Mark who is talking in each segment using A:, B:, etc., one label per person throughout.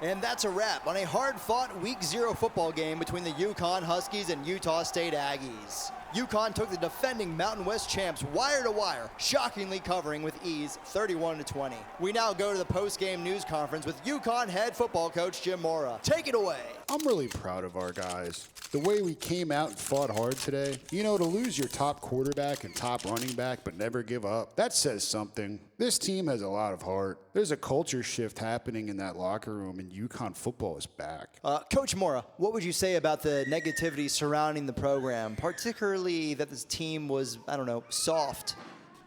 A: And that's a wrap on a hard-fought Week 0 football game between the UCONN Huskies and Utah State Aggies. UConn took the defending Mountain West champs wire-to-wire, shockingly covering with ease 31-20. We now go to the post-game news conference with UConn head football coach Jim Mora. Take it away.
B: I'm really proud of our guys. The way we came out and fought hard today, to lose your top quarterback and top running back but never give up, that says something. This team has a lot of heart. There's a culture shift happening in that locker room, and UConn football is back.
A: Coach Mora, what would you say about the negativity surrounding the program, particularly that this team was, soft?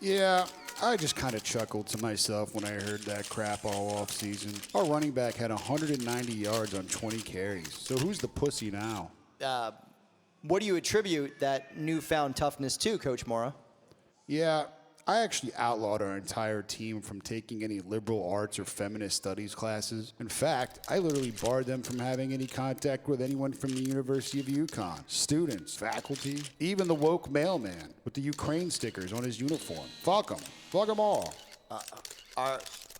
B: Yeah, I just kind of chuckled to myself when I heard that crap all off season. Our running back had 190 yards on 20 carries, so who's the pussy now?
A: What do you attribute that newfound toughness to, Coach Mora?
B: Yeah, I actually outlawed our entire team from taking any liberal arts or feminist studies classes. In fact, I literally barred them from having any contact with anyone from the University of UConn. Students, faculty, even the woke mailman with the Ukraine stickers on his uniform. Fuck them. Fuck them all.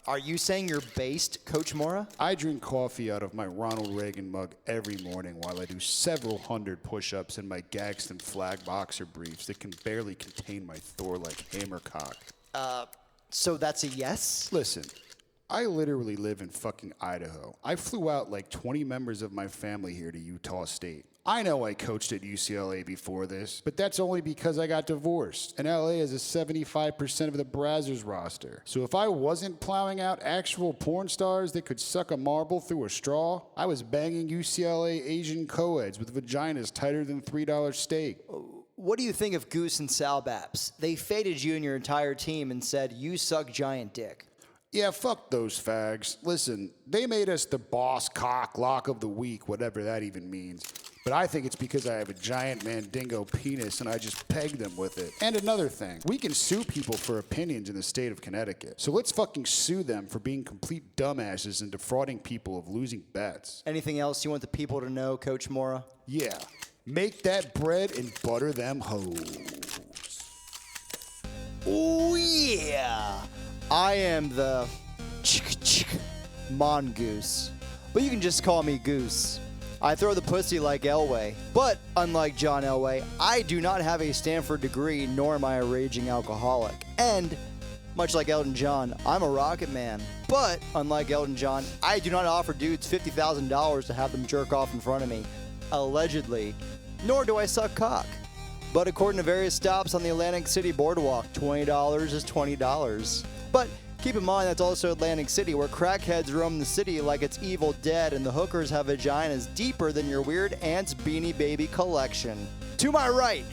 A: Are you saying you're based, Coach Mora?
B: I drink coffee out of my Ronald Reagan mug every morning while I do several hundred push-ups in my Gagston flag boxer briefs that can barely contain my Thor-like hammercock.
A: So that's a yes?
B: Listen, I literally live in fucking Idaho. I flew out like 20 members of my family here to Utah State. I know I coached at UCLA before this, but that's only because I got divorced, and LA is a 75% of the Brazzers roster. So if I wasn't plowing out actual porn stars that could suck a marble through a straw, I was banging UCLA Asian co-eds with vaginas tighter than $3 steak.
A: What do you think of Goose and Salbaps? They faded you and your entire team and said, you suck giant dick.
B: Yeah, fuck those fags. Listen, they made us the boss cock lock of the week, whatever that even means. But I think it's because I have a giant mandingo penis and I just peg them with it. And another thing, we can sue people for opinions in the state of Connecticut. So let's fucking sue them for being complete dumbasses and defrauding people of losing bets.
A: Anything else you want the people to know, Coach Mora?
B: Yeah, make that bread and butter them hoes.
A: Oh yeah! I am the mongoose, but you can just call me Goose. I throw the pussy like Elway, but unlike John Elway, I do not have a Stanford degree, nor am I a raging alcoholic. And, much like Elton John, I'm a rocket man. But, unlike Elton John, I do not offer dudes $50,000 to have them jerk off in front of me, allegedly, nor do I suck cock. But according to various stops on the Atlantic City boardwalk, $20 is $20. But keep in mind that's also Atlantic City, where crackheads roam the city like it's Evil Dead, and the hookers have vaginas deeper than your weird aunt's Beanie Baby collection. To my right,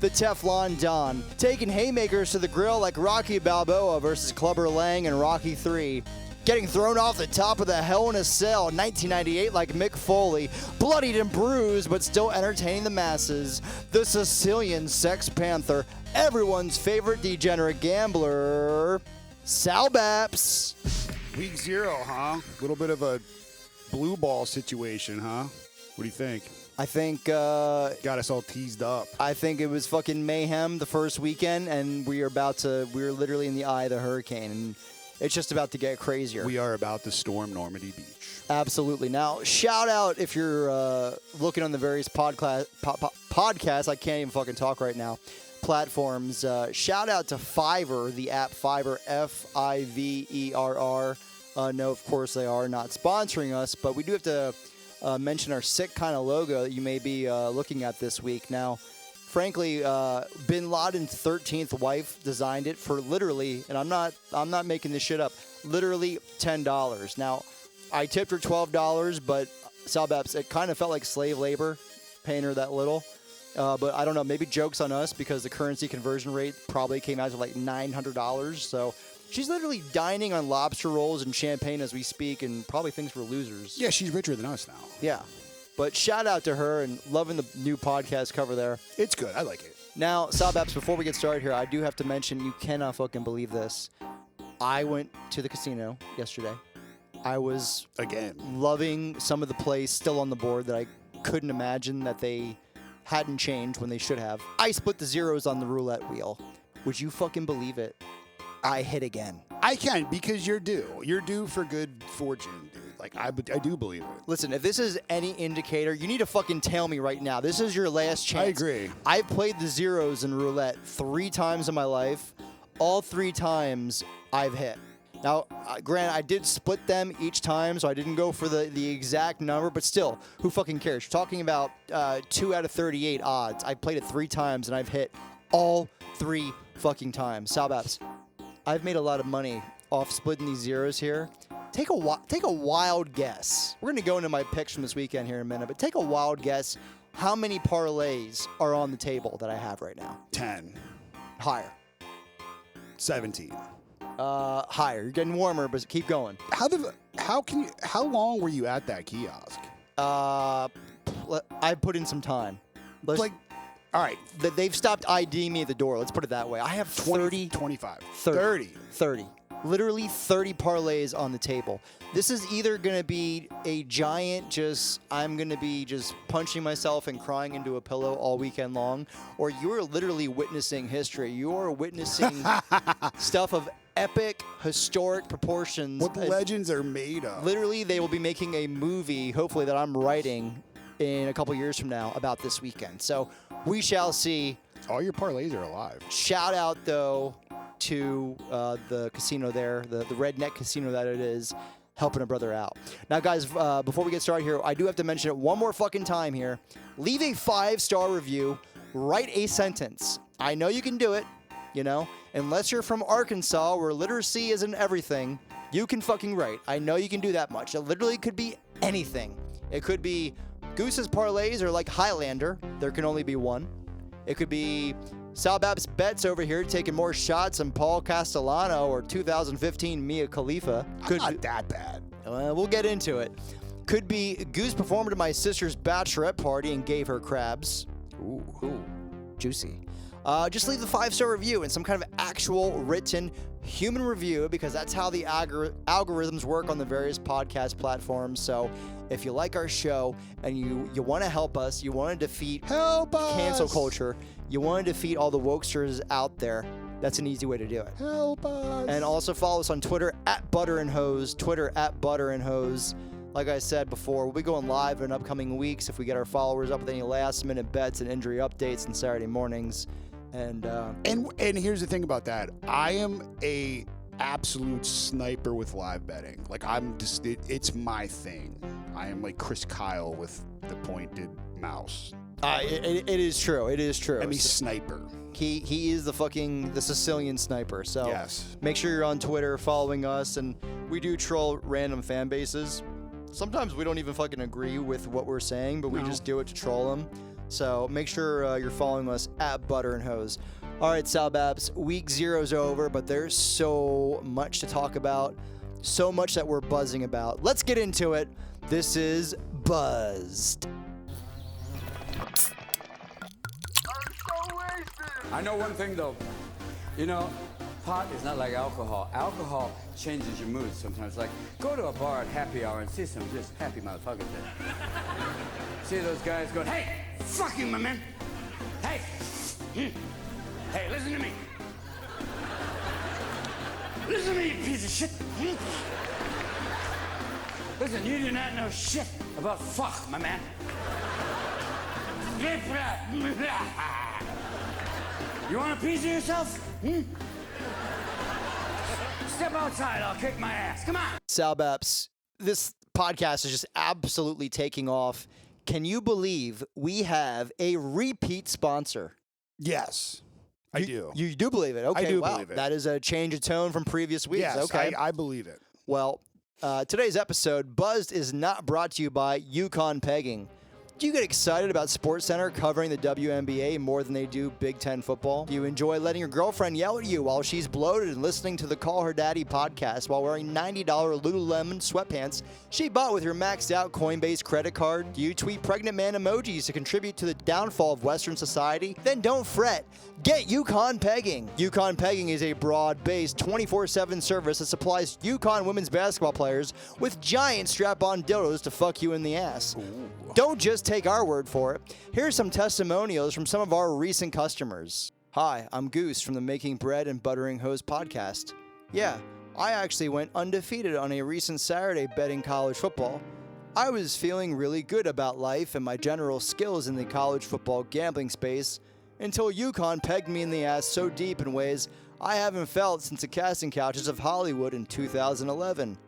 A: the Teflon Don, taking haymakers to the grill like Rocky Balboa versus Clubber Lang in Rocky III. Getting thrown off the top of the Hell in a Cell in 1998 like Mick Foley, bloodied and bruised but still entertaining the masses. The Sicilian Sex Panther, everyone's favorite degenerate gambler, Salbaps.
B: Week 0, huh? A little bit of a blue ball situation, huh? What do you think?
A: I think
B: got us all teased up.
A: I think it was fucking mayhem the first weekend, and we're literally in the eye of the hurricane, and it's just about to get crazier.
B: We are about to storm Normandy Beach.
A: Absolutely. Now, shout out if you're looking on the various podcasts. I can't even fucking talk right now. Platforms. Shout out to Fiverr, the app Fiverr, Fiverr. No, of course they are not sponsoring us, but we do have to mention our sick kind of logo that you may be looking at this week. Now, frankly, Bin Laden's 13th wife designed it for literally, and I'm not making this shit up, literally $10. Now, I tipped her $12, but Salbaps, it kind of felt like slave labor, paying her that little. But I don't know, maybe joke's on us because the currency conversion rate probably came out to like $900. So she's literally dining on lobster rolls and champagne as we speak, and probably thinks we're losers.
B: Yeah, she's richer than us now.
A: Yeah. But shout out to her, and loving the new podcast cover there.
B: It's good. I like it.
A: Now, Salbaps, before we get started here, I do have to mention, you cannot fucking believe this. I went to the casino yesterday. I was loving some of the plays still on the board that I couldn't imagine that they hadn't changed when they should have. I split the zeros on the roulette wheel. Would you fucking believe it? I hit again.
B: I can, because you're due. You're due for good fortune, dude. Like, I do believe it.
A: Listen, if this is any indicator, you need to fucking tell me right now. This is your last chance.
B: I agree.
A: I've played the zeros in roulette 3 times in my life. All 3 times I've hit. Now, granted, I did split them each time, so I didn't go for the exact number, but still, who fucking cares? You're talking about 2 out of 38 odds. I played it 3 times, and I've hit all 3 fucking times. Salbaps, I've made a lot of money off splitting these zeros here. Take a wild guess. We're going to go into my picks from this weekend here in a minute, but take a wild guess how many parlays are on the table that I have right now.
B: 10.
A: Higher.
B: 17.
A: Higher. You're getting warmer, but keep going.
B: How long were you at that kiosk?
A: I put in some time.
B: All right.
A: They've stopped IDing me at the door. Let's put it that way. I have 30.
B: 25.
A: 30. Literally 30 parlays on the table. This is either going to be a giant I'm going to be just punching myself and crying into a pillow all weekend long, or you're literally witnessing history. You're witnessing stuff of epic, historic proportions.
B: What the legends are made of.
A: Literally, they will be making a movie, hopefully, that I'm writing in a couple years from now about this weekend. So we shall see.
B: All your parlays are alive.
A: Shout out, though, to the casino there, the redneck casino that it is, helping a brother out. Now, guys, before we get started here, I do have to mention it one more fucking time here. Leave a 5-star review. Write a sentence. I know you can do it, Unless you're from Arkansas, where literacy isn't everything, you can fucking write. I know you can do that much. It literally could be anything. It could be Goose's parlays are like Highlander. There can only be one. It could be Salbaps bets over here taking more shots than Paul Castellano or 2015 Mia Khalifa.
B: Not that bad.
A: We'll get into it. Could be Goose performed at my sister's bachelorette party and gave her crabs. Ooh, juicy. Just leave the 5-star review and some kind of actual written human review, because that's how the algorithms work on the various podcast platforms. So if you like our show and you want to help us, you want to defeat cancel culture, you want to defeat all the wokesters out there, that's an easy way to do it.
B: Help us.
A: And also follow us on Twitter @ButterandHose, Twitter @ButterandHose. Like I said before, we'll be going live in upcoming weeks if we get our followers up with any last-minute bets and injury updates on Saturday mornings. And
B: here's the thing about that. I am a absolute sniper with live betting. Like, it's my thing. I am like Chris Kyle with the pointed mouse.
A: It is true. It is true.
B: I mean, sniper.
A: He is the Sicilian sniper. So
B: yes. Make
A: sure you're on Twitter following us, and we do troll random fan bases. Sometimes we don't even fucking agree with what we're saying, but we just do it to troll them. So make sure you're following us @ButterandHose. All right, Salbaps, week 0's over, but there's so much to talk about, so much that we're buzzing about. Let's get into it. This is Buzzed.
C: I know one thing though, pot is not like alcohol. Alcohol changes your mood sometimes. Like, go to a bar at happy hour and see some just happy motherfuckers there. See those guys going, hey, fuck you, my man. Hey, hey, listen to me. Listen to me, you piece of shit. Listen, you do not know shit about fuck, my man. You want a piece of yourself? Step outside, I'll kick my ass. Come on.
A: Salbaps, this podcast is just absolutely taking off. Can you believe we have a repeat sponsor?
B: Yes, I do.
A: You do believe it? Okay,
B: I do
A: wow.
B: believe it.
A: That is a change of tone from previous weeks.
B: Yes,
A: okay.
B: I believe it.
A: Well, today's episode, Buzzed, is not brought to you by UCONN Pegging. Do you get excited about SportsCenter covering the WNBA more than they do Big Ten football? Do you enjoy letting your girlfriend yell at you while she's bloated and listening to the Call Her Daddy podcast while wearing $90 Lululemon sweatpants she bought with your maxed out Coinbase credit card? Do you tweet pregnant man emojis to contribute to the downfall of Western society? Then don't fret. Get UCONN Pegging. UCONN Pegging is a broad-based 24/7 service that supplies UConn women's basketball players with giant strap-on dildos to fuck you in the ass. Ooh. Don't just take our word for it. Here's some testimonials from some of our recent customers. Hi, I'm Goose from the Making Bread and Buttering Hose podcast. Yeah, I actually went undefeated on a recent Saturday betting college football. I was feeling really good about life and my general skills in the college football gambling space until UCONN pegged me in the ass so deep in ways I haven't felt since the casting couches of Hollywood in 2011.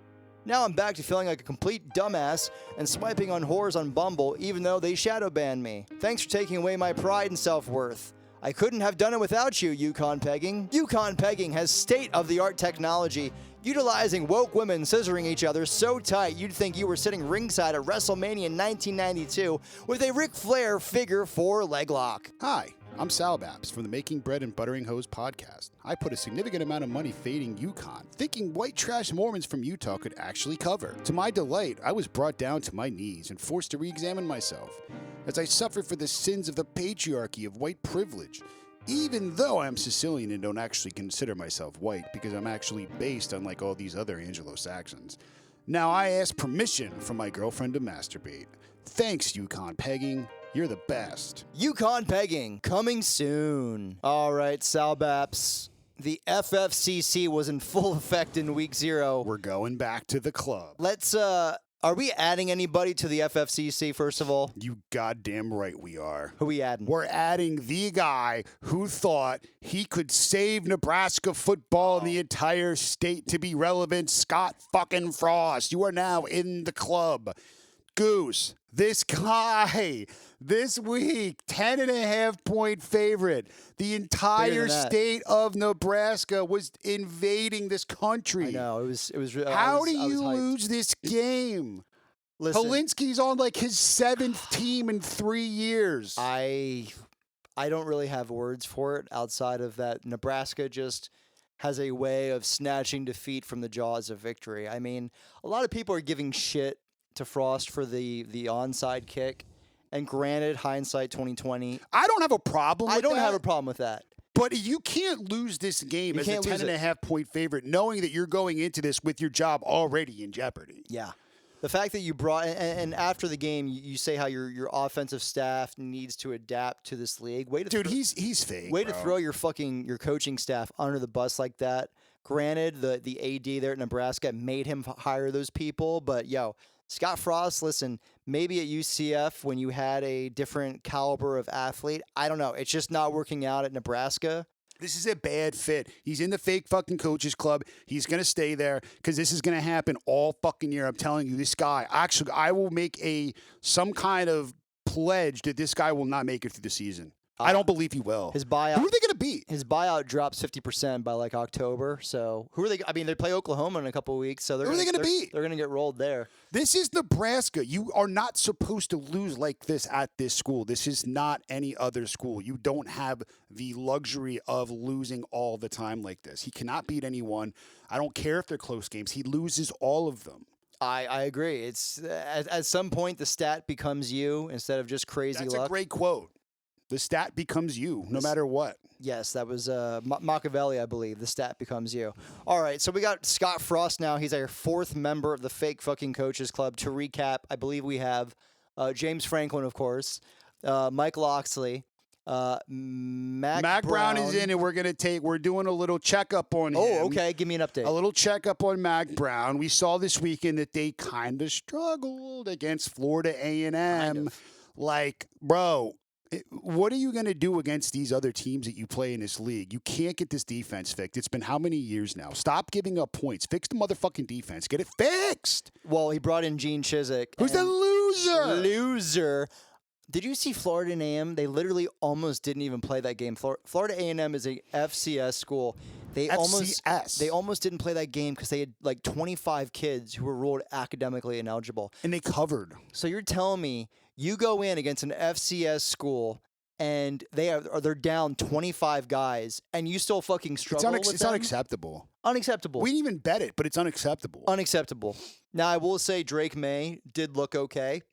A: Now I'm back to feeling like a complete dumbass and swiping on whores on Bumble even though they shadow banned me. Thanks for taking away my pride and self-worth. I couldn't have done it without you, UCONN pegging. UCONN pegging has state-of-the-art technology, utilizing woke women scissoring each other so tight you'd think you were sitting ringside at WrestleMania in 1992 with a Ric Flair figure 4 leg lock.
B: Hi, I'm Salbaps from the Making Bread and Buttering Hose podcast. I put a significant amount of money fading UConn, thinking white trash Mormons from Utah could actually cover. To my delight, I was brought down to my knees and forced to re-examine myself as I suffered for the sins of the patriarchy of white privilege, even though I'm Sicilian and don't actually consider myself white because I'm actually based unlike all these other Anglo-Saxons. Now I ask permission from my girlfriend to masturbate. Thanks, UConn pegging. You're the best.
A: UConn pegging, coming soon. All right, Salbaps. The FFCC was in full effect in week 0.
B: We're going back to the club.
A: Are we adding anybody to the FFCC, first of all?
B: You goddamn right we are.
A: Who we adding?
B: We're adding the guy who thought he could save Nebraska football in the entire state to be relevant, Scott fucking Frost. You are now in the club. Goose, this guy, this week, 10.5-point favorite. The entire state of Nebraska was invading this country.
A: I know, it was
B: How do you lose this game?
A: Listen,
B: Helinski's on like his 7th team in 3 years.
A: I don't really have words for it outside of that Nebraska just has a way of snatching defeat from the jaws of victory. I mean, a lot of people are giving shit to Frost for the onside kick. And granted, hindsight 2020.
B: I don't have a problem with that.
A: I don't have a problem with that.
B: But you can't lose this game as a 10.5-point favorite knowing that you're going into this with your job already in jeopardy.
A: Yeah. The fact that you brought and after the game you say how your offensive staff needs to adapt to this league.
B: He's fake.
A: Way to throw your coaching staff under the bus like that. Granted, the AD there at Nebraska made him hire those people, but Scott Frost, listen, maybe at UCF when you had a different caliber of athlete, I don't know. It's just not working out at Nebraska.
B: This is a bad fit. He's in the fake fucking coaches club. He's going to stay there because this is going to happen all fucking year. I'm telling you, this guy, actually, I will make some kind of pledge that this guy will not make it through the season. I don't believe he will.
A: His buyout.
B: Who are they going to beat?
A: His buyout drops 50% by like October. So who are they? I mean, they play Oklahoma in a couple of weeks. So who are they going to beat? They're going to get rolled there.
B: This is Nebraska. You are not supposed to lose like this at this school. This is not any other school. You don't have the luxury of losing all the time like this. He cannot beat anyone. I don't care if they're close games. He loses all of them.
A: I agree. It's at some point the stat becomes you instead of just crazy luck.
B: That's a great quote. The stat becomes you, no matter what.
A: Yes, that was Machiavelli, I believe. The stat becomes you. All right, so we got Scott Frost now. He's our 4th member of the fake fucking coaches club. To recap, I believe we have James Franklin, of course, Mike Loxley, Mac
B: Brown is in, and we're doing a little checkup on him.
A: Oh, okay. Give me an update.
B: A little checkup on Mac Brown. We saw this weekend that they kind of struggled against Florida A&M.
A: Kind of.
B: Like, bro, what are you going to do against these other teams that you play in this league? You can't get this defense fixed. It's been how many years now? Stop giving up points. Fix the motherfucking defense. Get it fixed.
A: Well, he brought in Gene Chizik.
B: Who's the loser?
A: Loser. Did you see Florida A&M? They literally almost didn't even play that game. Florida A&M is a FCS school. They almost didn't play that game because they had like 25 kids who were ruled academically ineligible.
B: And they covered.
A: So you're telling me you go in against an FCS school and they're down 25 guys and you still fucking struggle with them?
B: It's unacceptable.
A: Unacceptable.
B: We didn't even bet it, but it's unacceptable.
A: Unacceptable. Now, I will say Drake May did look okay.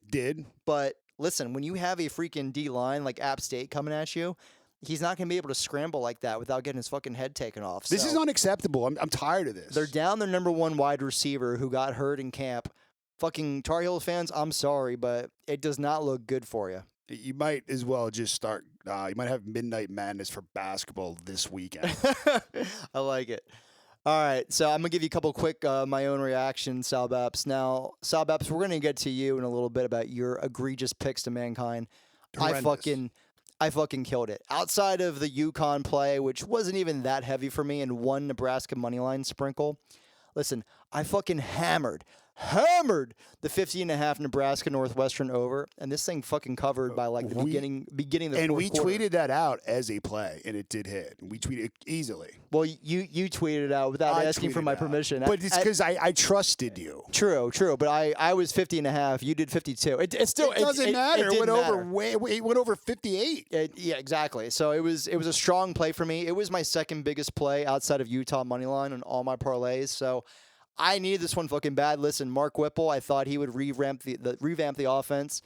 A: But listen, when you have a freaking D-line like App State coming at you, he's not going to be able to scramble like that without getting his fucking head taken off.
B: This is unacceptable. I'm tired of this.
A: They're down their number 1 wide receiver who got hurt in camp. Fucking Tar Heel fans, I'm sorry, but it does not look good for you.
B: You might as well just start. You might have Midnight Madness for basketball this weekend.
A: I like it. All right, so I'm gonna give you a couple quick my own reactions, Salbaps. Now, Salbaps, we're gonna get to you in a little bit about your egregious picks to mankind.
B: Horrendous.
A: I fucking killed it. Outside of the UConn play, which wasn't even that heavy for me, and one Nebraska moneyline sprinkle. Listen, I fucking hammered the 50.5 Nebraska Northwestern over, and this thing fucking covered by like the beginning of the
B: And
A: fourth
B: we
A: quarter.
B: tweeted that out as a play, and it did hit. We tweeted it easily.
A: Well, you tweeted it out without
B: I
A: asking for
B: tweeted
A: my
B: out.
A: permission.
B: But it's because I trusted you.
A: True. But I was 50.5. You did 52. It still
B: It doesn't matter. It
A: didn't
B: went
A: matter.
B: it went over 58.
A: Yeah, exactly. So it was a strong play for me. It was my second biggest play outside of Utah moneyline on all my parlays. So I needed this one fucking bad. Listen, Mark Whipple, I thought he would revamp the offense.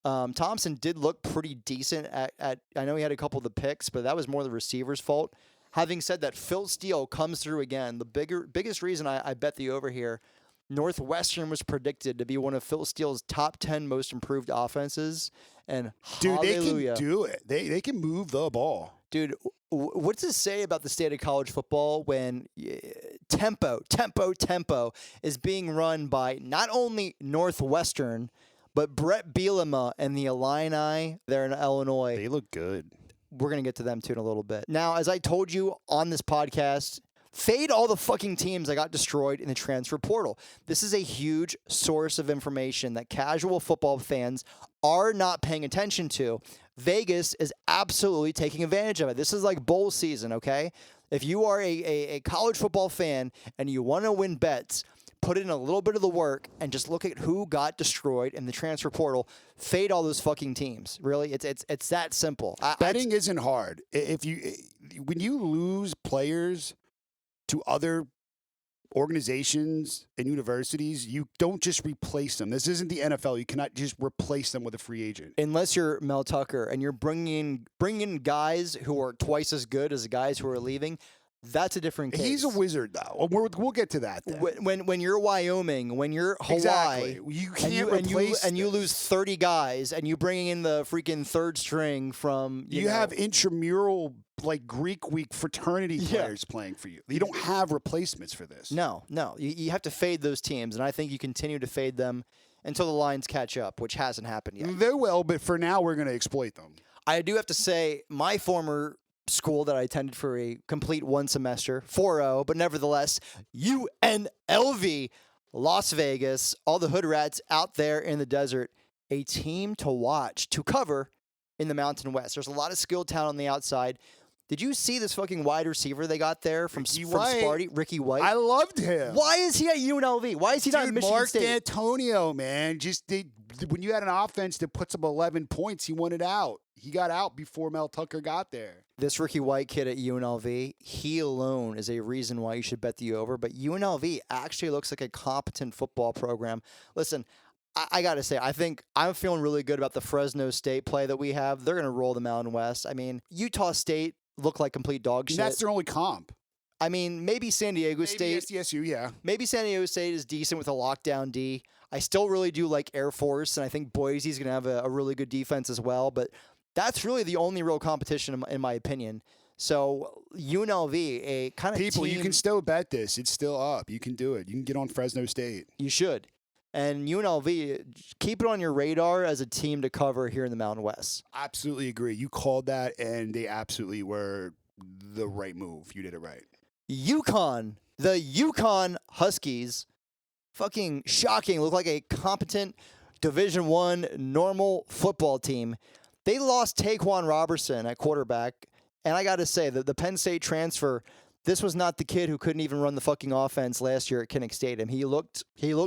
A: Thompson did look pretty decent at. I know he had a couple of the picks, but that was more the receiver's fault. Having said that, Phil Steele comes through again. The biggest reason I bet the over here, Northwestern was predicted to be one of Phil Steele's top 10 most improved offenses. And
B: Dude,
A: hallelujah.
B: they can do it. They can move the ball.
A: Dude, what does it say about the state of college football when tempo is being run by not only Northwestern, but Brett Bielema and the Illini there in Illinois?
B: They look good.
A: We're going to get to them too in a little bit. Now, as I told you on this podcast, fade all the fucking teams that got destroyed in the transfer portal. This is a huge source of information that casual football fans are not paying attention to. Vegas is absolutely taking advantage of it. This is like bowl season, okay? If you are a college football fan and you want to win bets, put in a little bit of the work and just look at who got destroyed in the transfer portal. Fade all those fucking teams. Really, it's that simple.
B: Betting isn't hard. When you lose players to other organizations and universities, you don't just replace them. This isn't the NFL. You cannot just replace them with a free agent.
A: Unless you're Mel Tucker and you're bringing in guys who are twice as good as the guys who are leaving, that's a different case.
B: He's a wizard, though. We'll get to that then.
A: When you're Wyoming, when you're Hawaii,
B: Exactly. You can't replace
A: and you lose 30 guys, and you bring in the freaking third string from
B: you have intramural like Greek week fraternity players playing for you. You don't have replacements for this.
A: No. You have to fade those teams, and I think you continue to fade them until the lines catch up, which hasn't happened yet.
B: They will, but for now, we're going to exploit them.
A: I do have to say, my former school that I attended for a complete one semester, 4.0, but nevertheless, UNLV, Las Vegas, all the hood rats out there in the desert, a team to watch, to cover in the Mountain West. There's a lot of skilled talent on the outside. Did you see this fucking wide receiver they got there from Sparty, Ricky White?
B: I loved him.
A: Why is he at UNLV? Why is he not in Michigan
B: Mark
A: State?
B: D'Antonio, man. When you had an offense that puts up 11 points, he wanted out. He got out before Mel Tucker got there.
A: This Ricky White kid at UNLV, he alone is a reason why you should bet the over. But UNLV actually looks like a competent football program. Listen, I got to say, I think I'm feeling really good about the Fresno State play that we have. They're going to roll the Mountain West. I mean, Utah State look like complete dog shit.
B: And that's their only comp.
A: I mean, maybe San Diego State.
B: SDSU, yeah.
A: Maybe San Diego State is decent with a lockdown D. I still really do like Air Force, and I think Boise's going to have a really good defense as well. But that's really the only real competition, in my opinion. So UNLV, a kind of
B: People,
A: team,
B: you can still bet this. It's still up. You can do it. You can get on Fresno State.
A: You should. And UNLV, keep it on your radar as a team to cover here in the Mountain West.
B: Absolutely agree. You called that, and they absolutely were the right move. You did it right.
A: UConn, the UConn Huskies, fucking shocking. Look like a competent Division I normal football team. They lost Taquan Robertson at quarterback. And I got to say that the Penn State transfer, this was not the kid who couldn't even run the fucking offense last year at Kinnick Stadium. He looked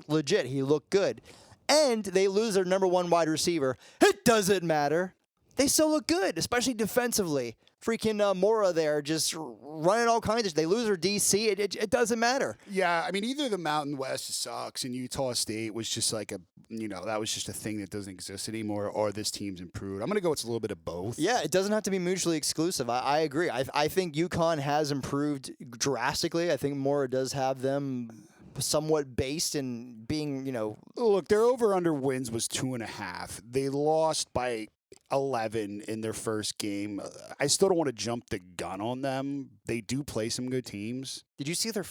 A: legit. He looked good. And they lose their number one wide receiver. It doesn't matter. They still look good, especially defensively. Freaking Mora there just running all kinds of. They lose their DC. It doesn't matter.
B: Yeah, I mean, either the Mountain West sucks and Utah State was just like that was just a thing that doesn't exist anymore, or this team's improved. I'm going to go it's a little bit of both.
A: Yeah, it doesn't have to be mutually exclusive. I agree. I think UConn has improved drastically. I think Mora does have them somewhat based in being,
B: Look, their over-under wins was 2.5. They lost by 11 in their first game. I still don't want to jump the gun on them. They do play some good teams.
A: Did you see their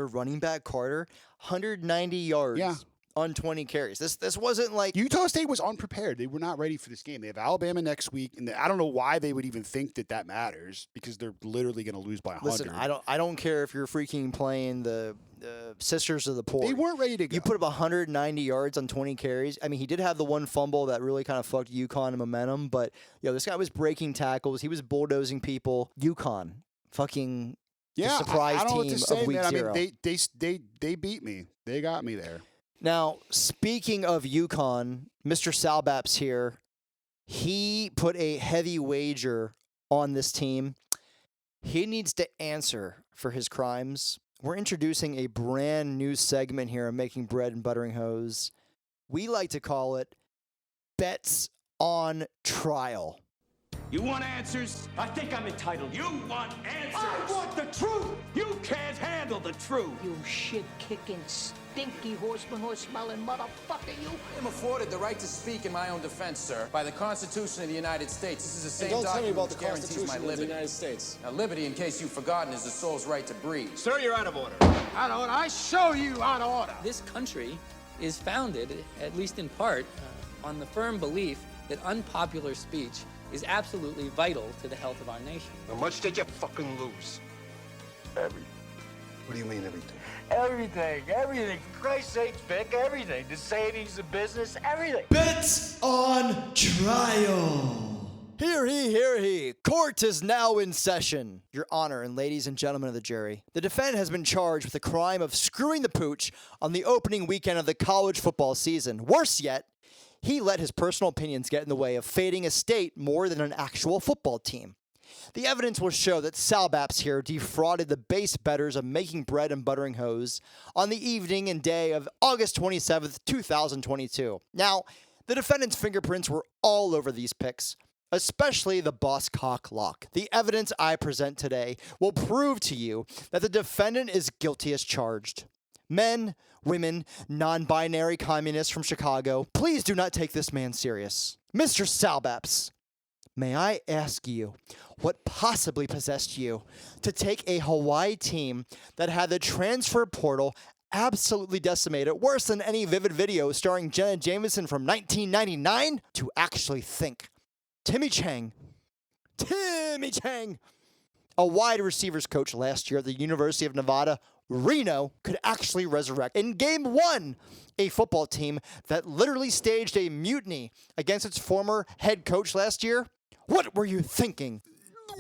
A: running back Carter? 190 yards on 20 carries. This wasn't like
B: Utah State was unprepared. They were not ready for this game. They have Alabama next week, and I don't know why they would even think that matters because they're literally going to lose by 100.
A: Listen, I don't care if you're freaking playing the Sisters of the Poor.
B: They weren't ready to go.
A: You put up 190 yards on 20 carries. I mean, he did have the one fumble that really kind of fucked UConn momentum, but this guy was breaking tackles. He was bulldozing people. UConn, fucking surprise
B: I don't know what
A: team
B: to say,
A: of week
B: man.
A: 0.
B: I mean, they beat me. They got me there.
A: Now, speaking of UConn, Mr. Salbaps here, he put a heavy wager on this team. He needs to answer for his crimes. We're introducing a brand new segment here on Making Bread and Buttering Hose. We like to call it Bets on Trial.
D: You want answers?
E: I think I'm entitled.
D: You want answers?
E: I want the truth!
D: You can't handle the truth.
F: You shit-kicking, stinky horse-smelling motherfucker, you!
G: I'm afforded the right to speak in my own defense, sir, by the Constitution of the United States. This is the same
H: Don't tell me
G: document
H: about
G: which
H: the
G: guarantees
H: Constitution
G: my
H: of the
G: liberty.
H: United States.
G: Now, liberty, in case you've forgotten, is the soul's right to breathe.
D: Sir, you're out of order.
E: Out of order. I show you out of order.
I: This country is founded, at least in part, on the firm belief that unpopular speech is absolutely vital to the health of our nation.
D: How much did you fucking lose?
E: Everything.
D: What do you mean everything?
E: Everything. For Christ's sake, Vic, everything. The savings, the business, everything.
A: Bets on Trial. Hear he, hear he. Court is now in session. Your Honor and ladies and gentlemen of the jury, the defendant has been charged with the crime of screwing the pooch on the opening weekend of the college football season. Worse yet, he let his personal opinions get in the way of fading a state more than an actual football team. The evidence will show that Salbaps here defrauded the base bettors of Making Bread and Buttering Hose on the evening and day of August 27th, 2022. Now, the defendant's fingerprints were all over these picks, especially the boss cock lock. The evidence I present today will prove to you that the defendant is guilty as charged. Men, women, non-binary communists from Chicago, please do not take this man serious. Mr. Salbaps, may I ask you what possibly possessed you to take a Hawaii team that had the transfer portal absolutely decimated, worse than any Vivid video starring Jenna Jameson from 1999, to actually think Timmy Chang, a wide receivers coach last year at the University of Nevada, Reno, could actually resurrect in Game 1 a football team that literally staged a mutiny against its former head coach last year? What were you thinking?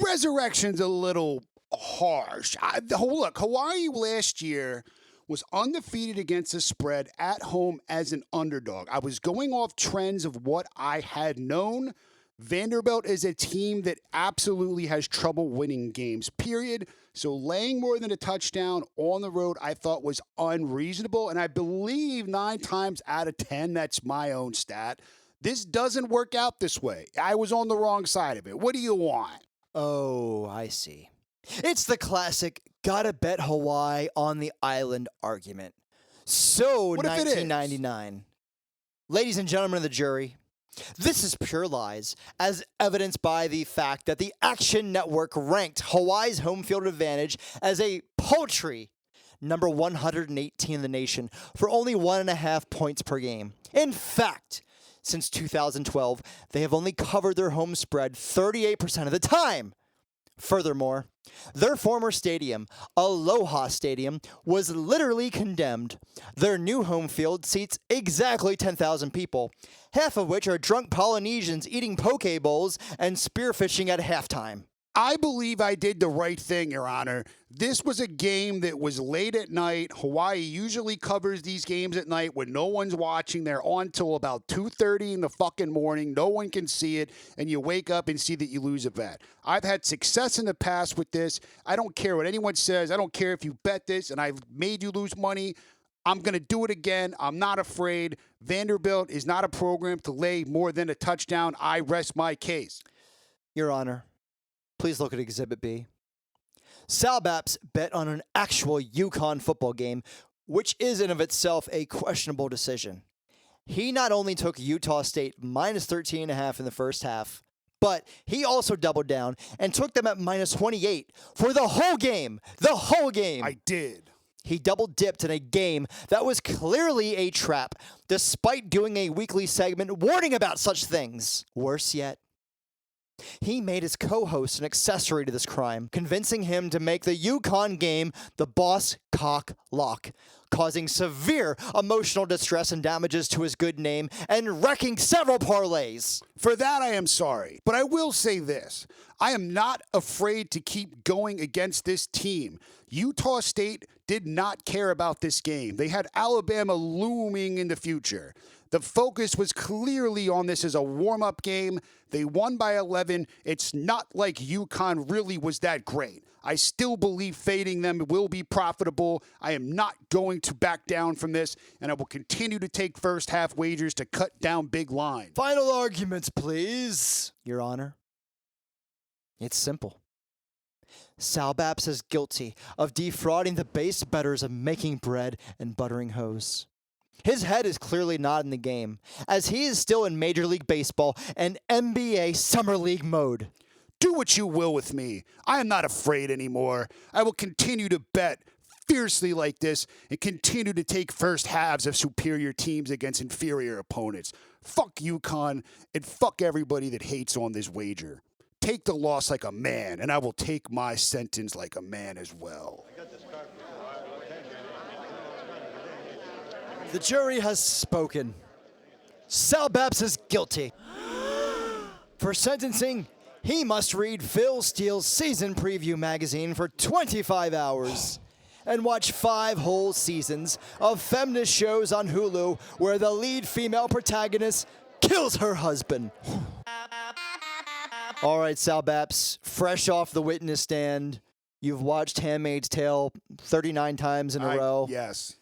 B: Resurrection's a little harsh. Look, Hawaii last year was undefeated against the spread at home as an underdog. I was going off trends of what I had known. Vanderbilt is a team that absolutely has trouble winning games, period. So laying more than a touchdown on the road, I thought was unreasonable. And I believe 9 times out of 10, that's my own stat. This doesn't work out this way. I was on the wrong side of it. What do you want?
A: Oh, I see. It's the classic gotta bet Hawaii on the island argument. So,
B: What if it is?
A: 1999. Ladies and gentlemen of the jury, this is pure lies, as evidenced by the fact that the Action Network ranked Hawaii's home field advantage as a paltry number 118 in the nation for only 1.5 points per game. In fact, since 2012, they have only covered their home spread 38% of the time. Furthermore, their former stadium, Aloha Stadium, was literally condemned. Their new home field seats exactly 10,000 people, half of which are drunk Polynesians eating poke bowls and spearfishing at halftime.
B: I believe I did the right thing, Your Honor. This was a game that was late at night. Hawaii usually covers these games at night when no one's watching. They're on till about 2:30 in the fucking morning. No one can see it, and you wake up and see that you lose a bet. I've had success in the past with this. I don't care what anyone says. I don't care if you bet this and I've made you lose money. I'm going to do it again. I'm not afraid. Vanderbilt is not a program to lay more than a touchdown. I rest my case.
A: Your Honor, please look at Exhibit B. Salbaps bet on an actual UConn football game, which is in of itself a questionable decision. He not only took Utah State minus 13.5 in the first half, but he also doubled down and took them at minus 28 for the whole game. The whole game.
B: I did.
A: He double dipped in a game that was clearly a trap, despite doing a weekly segment warning about such things. Worse yet, he made his co-host an accessory to this crime, convincing him to make the UConn game the boss cock lock, causing severe emotional distress and damages to his good name and wrecking several parlays.
B: For that, I am sorry. But I will say this. I am not afraid to keep going against this team. Utah State did not care about this game. They had Alabama looming in the future. The focus was clearly on this as a warm-up game. They won by 11. It's not like UConn really was that great. I still believe fading them will be profitable. I am not going to back down from this, and I will continue to take first half wagers to cut down big lines.
A: Final arguments, please. Your Honor, it's simple. Salbaps is guilty of defrauding the base bettors of making bread and buttering hoes. His head is clearly not in the game, as he is still in Major League Baseball and NBA Summer League mode.
B: Do what you will with me. I am not afraid anymore. I will continue to bet fiercely like this and continue to take first halves of superior teams against inferior opponents. Fuck UConn and fuck everybody that hates on this wager. Take the loss like a man, and I will take my sentence like a man as well.
A: The jury has spoken. Salbaps is guilty. For sentencing, he must read Phil Steele's season preview magazine for 25 hours and watch 5 whole seasons of feminist shows on Hulu where the lead female protagonist kills her husband. All right, Salbaps, fresh off the witness stand, you've watched Handmaid's Tale 39 times in a row.
B: Yes.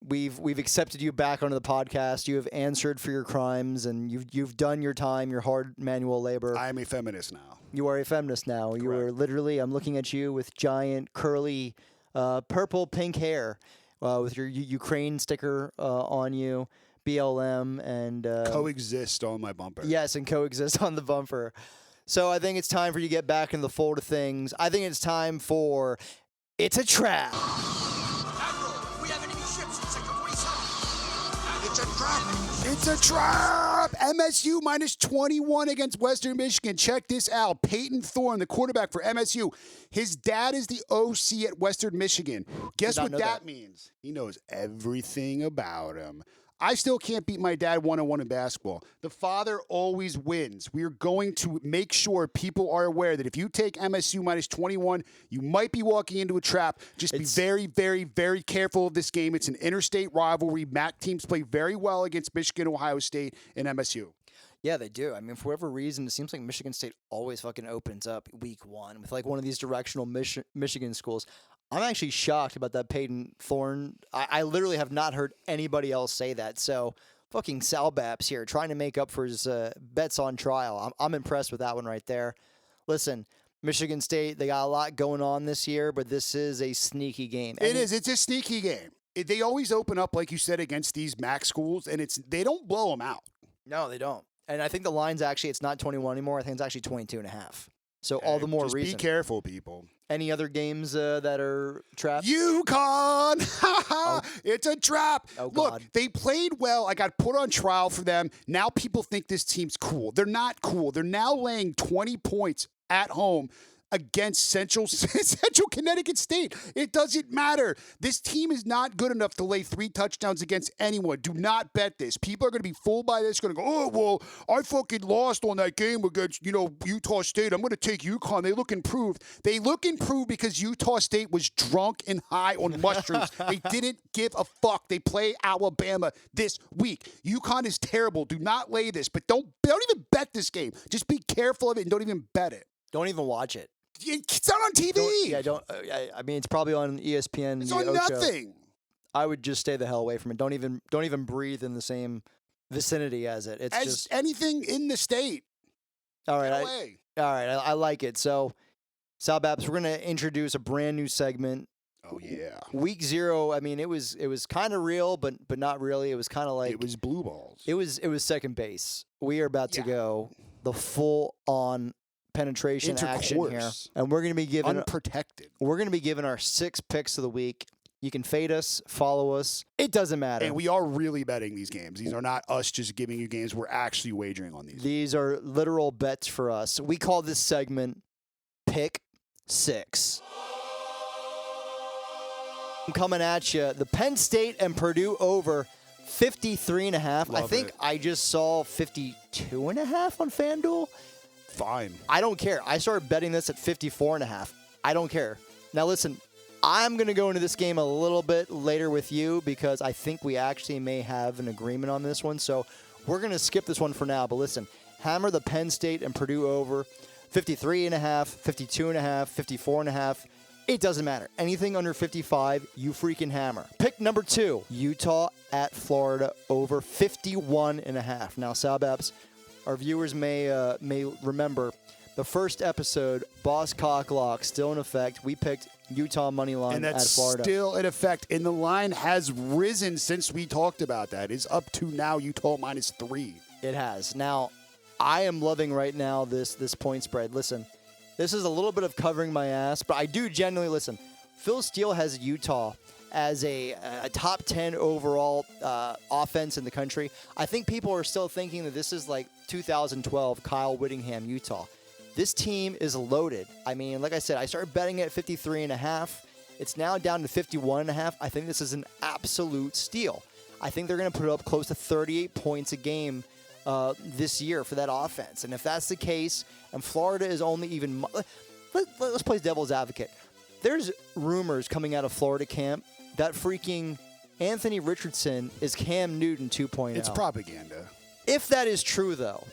A: We've accepted you back onto the podcast. You have answered for your crimes, and you've done your time, your hard manual labor.
B: I am a feminist now.
A: You are a feminist now.
B: Correct.
A: You are literally, I'm looking at you with giant, curly, purple, pink hair, with your Ukraine sticker on you, BLM, and...
B: Coexist on my bumper.
A: Yes, and coexist on the bumper. So I think it's time for you to get back in the fold of things. I think it's time for It's a Trap.
B: It's a trap! MSU minus 21 against Western Michigan. Check this out. Peyton Thorne, the quarterback for MSU. His dad is the OC at Western Michigan. Guess what that means? He knows everything about him. I still can't beat my dad one-on-one in basketball. The father always wins. We are going to make sure people are aware that if you take MSU minus 21, you might be walking into a trap. Just be very, very, very careful of this game. It's an interstate rivalry. MAC teams play very well against Michigan, Ohio State, and MSU.
A: Yeah, they do. I mean, for whatever reason, it seems like Michigan State always fucking opens up week 1 with like one of these directional Michigan schools. I'm actually shocked about that Peyton Thorne. I literally have not heard anybody else say that. So fucking Salbaps here trying to make up for his bets on trial. I'm impressed with that one right there. Listen, Michigan State, they got a lot going on this year, but this is a sneaky game.
B: It is. It's a sneaky game. They always open up, like you said, against these MAC schools, and they don't blow them out.
A: No, they don't. And I think the line's actually, it's not 21 anymore. I think it's actually 22.5. So all the more
B: just
A: reason.
B: Be careful, people.
A: Any other games that are traps?
B: UConn! It's a trap.
A: Oh,
B: Look,
A: God.
B: they played well. I got put on trial for them. Now people think this team's cool. They're not cool. They're now laying 20 points at home against Central Connecticut State. It doesn't matter. This team is not good enough to lay 3 touchdowns against anyone. Do not bet this. People are going to be fooled by this. Going to go, oh, well, I fucking lost on that game against, Utah State. I'm going to take UConn. They look improved. They look improved because Utah State was drunk and high on mushrooms. They didn't give a fuck. They play Alabama this week. UConn is terrible. Do not lay this, but don't even bet this game. Just be careful of it and don't even bet it.
A: Don't even watch it.
B: It's not on TV.
A: I mean, it's probably on ESPN.
B: It's on nothing.
A: I would just stay the hell away from it. Don't even breathe in the same vicinity as it. It's
B: as
A: just
B: anything in the state.
A: All right. I like it. So, Salbaps, we're going to introduce a brand new segment
B: Oh yeah.
A: Week 0, I mean, it was kind of real, but not really. It was kind of like
B: It was blue balls.
A: It was second base. We are about to go the full on penetration action here,
B: Intercourse.
A: and we're going to be giving
B: Unprotected.
A: We're going to be giving our 6 picks of the week. You can fade us, follow us. It doesn't matter.
B: And we are really betting these games. These are not us just giving you games. We're actually wagering on these.
A: These are literal bets for us. We call this segment Pick 6. I'm coming at you. The Penn State and Purdue over 53.5. I think I just saw 52.5 on FanDuel.
B: Fine.
A: I don't care. I started betting this at 54.5. I don't care. Now listen, I'm going to go into this game a little bit later with you because I think we actually may have an agreement on this one. So we're going to skip this one for now. But listen, hammer the Penn State and Purdue over 53.5, 52.5, 54.5. It doesn't matter. Anything under 55, you freaking hammer. Pick number 2, Utah at Florida over 51.5. Now, Salbaps, our viewers may remember the first episode, Boss Cocklock, still in effect. We picked Utah money line
B: at Florida. And that's still in effect. And the line has risen since we talked about that. It's up to now Utah -3.
A: It has. Now, I am loving right now this point spread. Listen, this is a little bit of covering my ass, but I do genuinely listen. Phil Steele has Utah as a top 10 overall offense in the country. I think people are still thinking that this is like 2012 Kyle Whittingham, Utah. This team is loaded. I mean, like I said, I started betting at 53.5. It's now down to 51.5. I think this is an absolute steal. I think they're going to put up close to 38 points a game this year for that offense. And if that's the case, and Florida is only even... Let's play devil's advocate. There's rumors coming out of Florida camp that freaking Anthony Richardson is Cam Newton 2.0.
B: It's propaganda.
A: If that is true, though,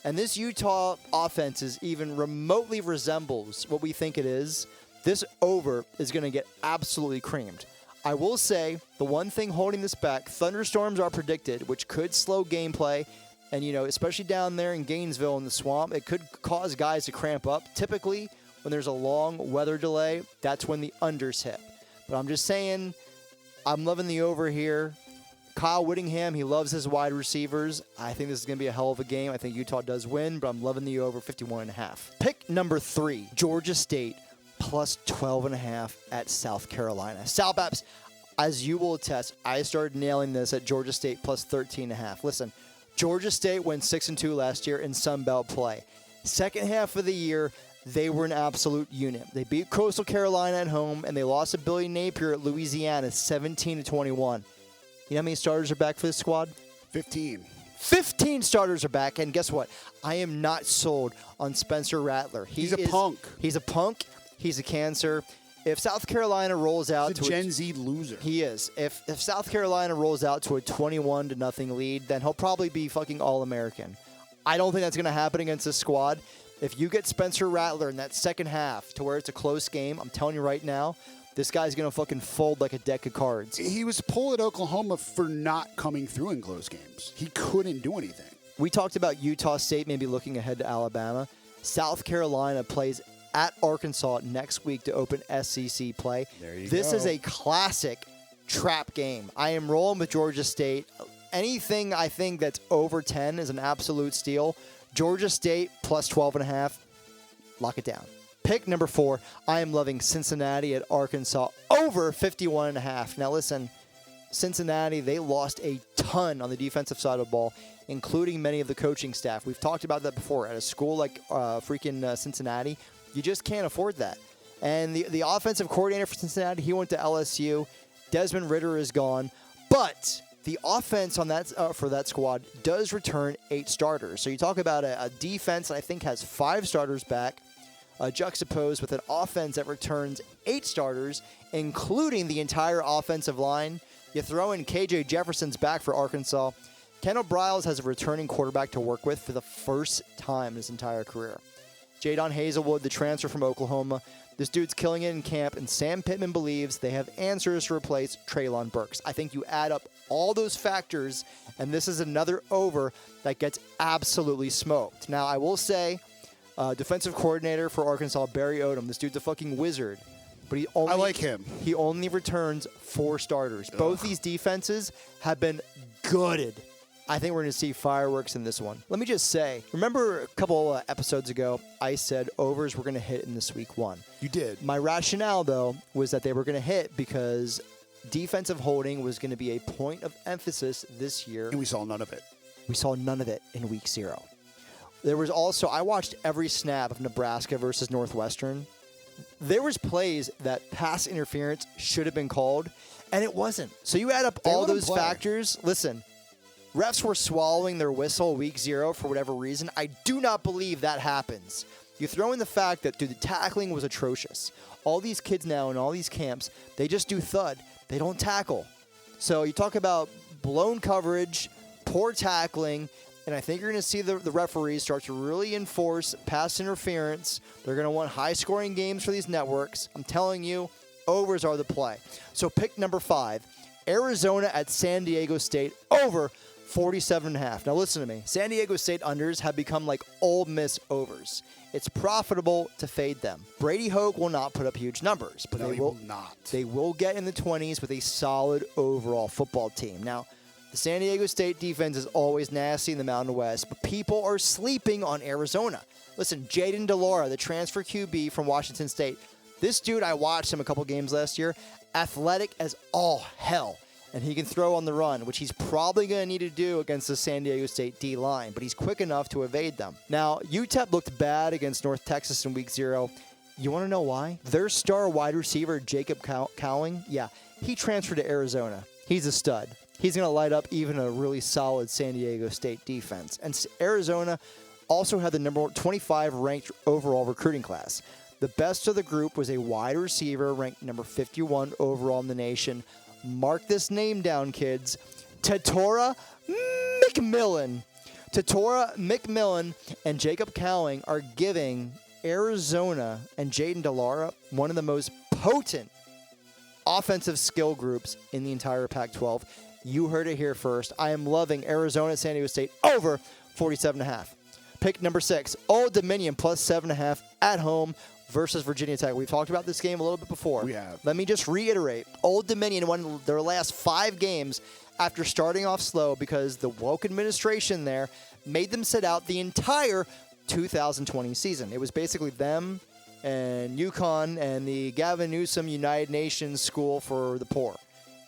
A: and this Utah offense is even remotely resembles what we think it is, this over is going to get absolutely creamed. I will say, the one thing holding this back, thunderstorms are predicted, which could slow gameplay. And, you know, especially down there in Gainesville in the swamp, it could cause guys to cramp up. Typically, when there's a long weather delay, that's when the unders hit. But I'm just saying, I'm loving the over here. Kyle Whittingham, he loves his wide receivers. I think this is going to be a hell of a game. I think Utah does win, but I'm loving the over 51.5. Pick number 3, Georgia State plus 12.5 at South Carolina. Salbaps, as you will attest, I started nailing this at Georgia State plus 13.5. Listen, Georgia State went 6-2 last year in Sun Belt play. Second half of the year, they were an absolute unit. They beat Coastal Carolina at home, and they lost to Billy Napier at Louisiana 17-21. You know how many starters are back for this squad?
B: 15.
A: 15 starters are back, and guess what? I am not sold on Spencer Rattler.
B: He's a punk.
A: He's a punk. He's a cancer. If South Carolina rolls out
B: He's a Gen Z loser.
A: He is. If South Carolina rolls out to a 21-0 lead, then he'll probably be fucking All-American. I don't think that's going to happen against this squad. If you get Spencer Rattler in that second half to where it's a close game, I'm telling you right now, this guy's going to fucking fold like a deck of cards.
B: He was pulled at Oklahoma for not coming through in close games. He couldn't do anything.
A: We talked about Utah State maybe looking ahead to Alabama. South Carolina plays at Arkansas next week to open SEC play. This is a classic trap game. I am rolling with Georgia State. Anything I think that's over 10 is an absolute steal. Georgia State plus 12.5. Lock it down. Pick number 4, I am loving Cincinnati at Arkansas over 51.5. Now listen, Cincinnati, they lost a ton on the defensive side of the ball, including many of the coaching staff. We've talked about that before. At a school like freaking Cincinnati, you just can't afford that. And the offensive coordinator for Cincinnati, he went to LSU. Desmond Ridder is gone. But the offense on that for that squad does return 8 starters. So you talk about a defense that I think has 5 starters back, juxtaposed with an offense that returns 8 starters, including the entire offensive line. You throw in KJ Jefferson's back for Arkansas. Kendall Briles has a returning quarterback to work with for the first time in his entire career. Jadon Hazelwood, the transfer from Oklahoma. This dude's killing it in camp, and Sam Pittman believes they have answers to replace Treylon Burks. I think you add up all those factors, and this is another over that gets absolutely smoked. Now, I will say, defensive coordinator for Arkansas, Barry Odom, this dude's a fucking wizard. but he only
B: I like him.
A: He only returns 4 starters. Both these defenses have been gutted. I think we're going to see fireworks in this one. Let me just say, remember a couple episodes ago, I said overs were going to hit in this week 1.
B: You did.
A: My rationale, though, was that they were going to hit because defensive holding was going to be a point of emphasis this year.
B: And we saw none of it.
A: We saw none of it in week 0. There was also, I watched every snap of Nebraska versus Northwestern. There was plays that pass interference should have been called, and it wasn't. So you add up all those factors. Listen, refs were swallowing their whistle week 0 for whatever reason. I do not believe that happens. You throw in the fact that, dude, the tackling was atrocious. All these kids now in all these camps, they just do thud. They don't tackle. So you talk about blown coverage, poor tackling, and I think you're going to see the referees start to really enforce pass interference. They're going to want high-scoring games for these networks. I'm telling you, overs are the play. So pick number 5, Arizona at San Diego State, over 47.5. Now listen to me. San Diego State unders have become like Ole Miss overs. It's profitable to fade them. Brady Hoke will not put up huge numbers, but they will
B: not.
A: They will get in the 20s with a solid overall football team. Now, the San Diego State defense is always nasty in the Mountain West, but people are sleeping on Arizona. Listen, Jaden DeLaura, the transfer QB from Washington State, this dude, I watched him a couple games last year, athletic as all hell, and he can throw on the run, which he's probably going to need to do against the San Diego State D-line, but he's quick enough to evade them. Now, UTEP looked bad against North Texas in week 0. You want to know why? Their star wide receiver, Jacob Cowing, he transferred to Arizona. He's a stud. He's going to light up even a really solid San Diego State defense. And Arizona also had the number 25 ranked overall recruiting class. The best of the group was a wide receiver ranked number 51 overall in the nation. Mark this name down, kids. Tatora McMillan. Tatora McMillan and Jacob Cowing are giving Arizona and Jaden DeLaura one of the most potent offensive skill groups in the entire Pac-12. You heard it here first. I am loving Arizona, San Diego State over 47.5. Pick number 6, Old Dominion plus 7.5 at home versus Virginia Tech. We've talked about this game a little bit before.
B: We have.
A: Let me just reiterate. Old Dominion won their last 5 games after starting off slow because the woke administration there made them sit out the entire 2020 season. It was basically them and UCONN and the Gavin Newsom United Nations School for the Poor.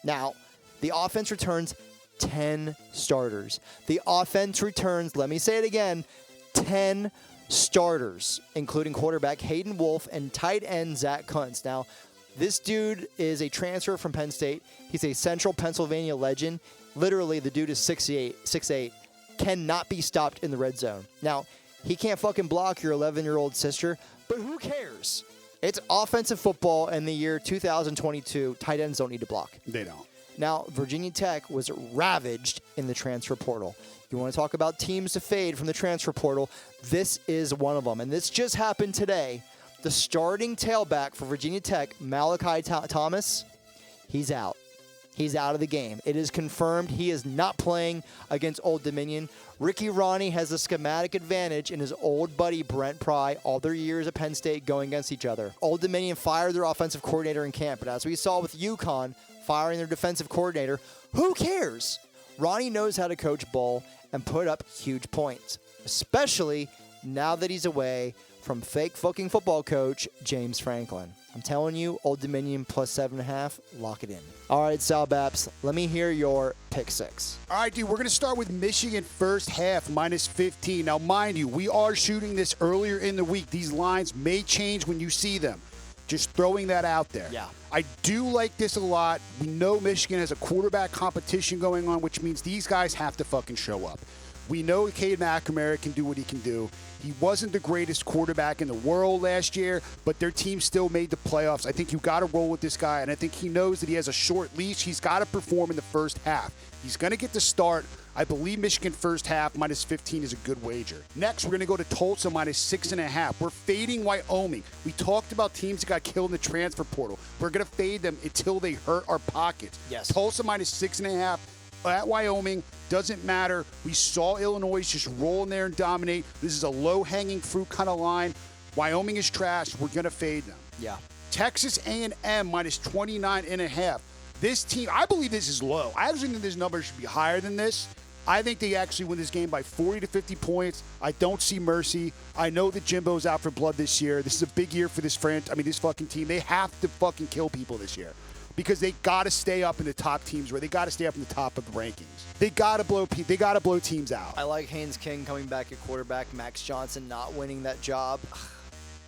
A: Now, the offense returns 10 starters. The offense returns, let me say it again, 10 starters, including quarterback Hayden Wolf and tight end Zach Kuntz. Now, this dude is a transfer from Penn State. He's a Central Pennsylvania legend. Literally, the dude is 6'8", cannot be stopped in the red zone. Now, he can't fucking block your 11-year-old sister, but who cares? It's offensive football in the year 2022. Tight ends don't need to block.
B: They don't.
A: Now, Virginia Tech was ravaged in the transfer portal. You want to talk about teams to fade from the transfer portal? This is one of them. And this just happened today. The starting tailback for Virginia Tech, Malachi Thomas, he's out. He's out of the game. It is confirmed he is not playing against Old Dominion. Ricky Ronnie has a schematic advantage in his old buddy Brent Pry, all their years at Penn State going against each other. Old Dominion fired their offensive coordinator in camp, but as we saw with UConn firing their defensive coordinator, who cares? Ronnie knows how to coach ball and put up huge points, especially now that he's away from fake fucking football coach James Franklin. I'm telling you, Old Dominion plus 7.5, lock it in. All right, Salbaps, let me hear your pick 6.
B: All right, dude, we're going to start with Michigan first half, minus 15. Now, mind you, we are shooting this earlier in the week. These lines may change when you see them. Just throwing that out there.
A: Yeah.
B: I do like this a lot. We know Michigan has a quarterback competition going on, which means these guys have to fucking show up. We know Cade McNamara can do what he can do. He wasn't the greatest quarterback in the world last year, but their team still made the playoffs. I think you got to roll with this guy, and I think he knows that he has a short leash. He's got to perform in the first half. He's going to get the start. I believe Michigan first half, minus 15 is a good wager. Next, we're going to go to Tulsa, minus 6.5. We're fading Wyoming. We talked about teams that got killed in the transfer portal. We're going to fade them until they hurt our pockets.
A: Yes.
B: Tulsa, minus 6.5. At Wyoming, doesn't matter. We saw Illinois just roll in there and dominate. This is a low-hanging fruit kind of line. Wyoming is trash. We're going to fade them.
A: Yeah.
B: Texas A&M minus 29.5. This team, I believe this is low. I actually think this number should be higher than this. I think they actually win this game by 40 to 50 points. I don't see mercy. I know that Jimbo's out for blood this year. This is a big year for this this fucking team. They have to fucking kill people this year because they got to stay up in the top teams where they got to stay up in the top of the rankings. They got to blow teams out.
A: I like Haynes King coming back at quarterback, Max Johnson not winning that job.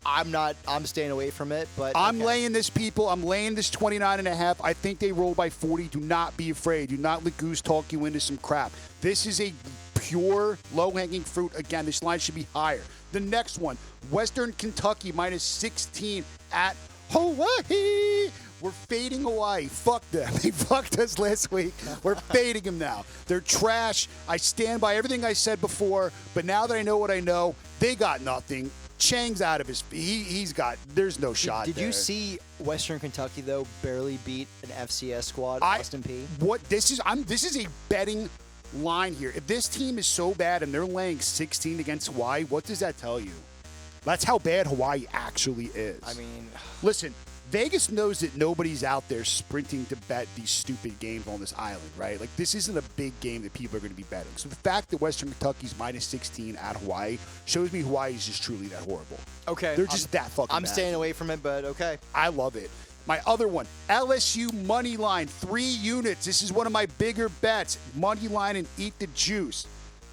A: I'm staying away from it, but
B: I'm laying this 29.5. I think they roll by 40. Do not be afraid. Do not let Goose talk you into some crap. This is a pure low-hanging fruit. Again, this line should be higher. The next one, Western Kentucky minus 16 at Hawaii. We're fading Hawaii. Fuck them. They fucked us last week. We're fading them now. They're trash. I stand by everything I said before, but now that I know what I know, they got nothing. Chang's out of his. There's no shot.
A: Did you see Western Kentucky though barely beat an FCS squad, Austin Peay?
B: This is a betting line here. If this team is so bad and they're laying 16 against Hawaii, what does that tell you? That's how bad Hawaii actually is.
A: I mean,
B: listen, Vegas knows that nobody's out there sprinting to bet these stupid games on this island, right? Like, this isn't a big game that people are going to be betting. So the fact that Western Kentucky's minus 16 at Hawaii shows me Hawaii's just truly that horrible.
A: Okay.
B: They're just that fucking
A: I'm
B: bad.
A: staying away from it, but okay.
B: I love it. My other one, LSU money line, 3 units. This is one of my bigger bets. Money line and eat the juice.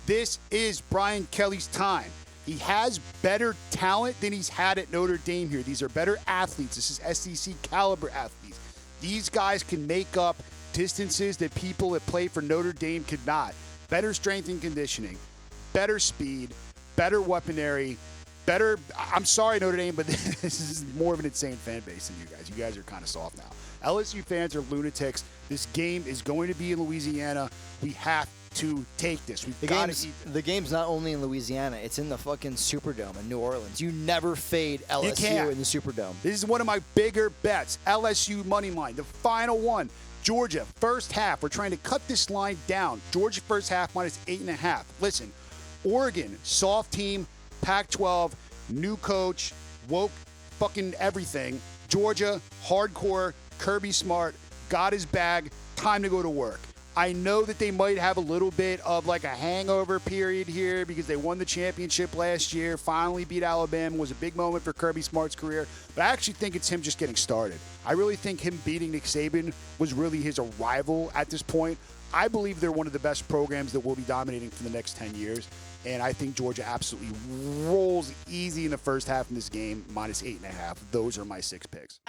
B: This is Brian Kelly's time. He has better talent than he's had at Notre Dame here. These are better athletes. This is SEC caliber athletes. These guys can make up distances that people that play for Notre Dame could not. Better strength and conditioning, better speed, better weaponry, better. I'm sorry, Notre Dame, but this is more of an insane fan base than you guys. You guys are kind of soft now. LSU fans are lunatics. This game is going to be in Louisiana. We have to take this. We've got to eat this.
A: The game's not only in Louisiana, it's in the fucking Superdome in New Orleans. You never fade LSU in the Superdome.
B: This is one of my bigger bets. LSU money line. The final one. Georgia, first half. We're trying to cut this line down. Georgia first half minus 8.5. Listen, Oregon, soft team, Pac-12, new coach, woke fucking everything. Georgia, hardcore, Kirby Smart, got his bag, time to go to work. I know that they might have a little bit of like a hangover period here because they won the championship last year, finally beat Alabama, was a big moment for Kirby Smart's career, but I actually think it's him just getting started. I really think him beating Nick Saban was really his arrival at this point. I believe they're one of the best programs that will be dominating for the next 10 years, and I think Georgia absolutely rolls easy in the first half in this game, minus 8.5. Those are my 6 picks.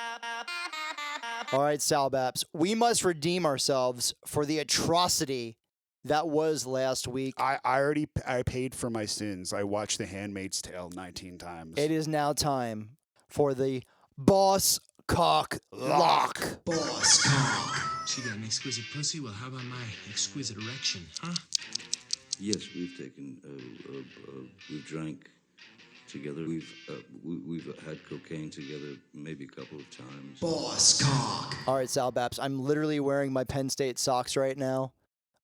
A: All right, Salbaps, we must redeem ourselves for the atrocity that was last week.
B: I paid for my sins. I watched The Handmaid's Tale 19 times.
A: It is now time for the Boss Cock Lock.
H: Boss Cock. She got an exquisite pussy? Well, how about my exquisite erection, huh?
J: Yes, we've taken, we've drank together. We've had cocaine together maybe a couple of times.
H: Boss Cock.
A: All right, Salbaps, I'm literally wearing my Penn State socks right now.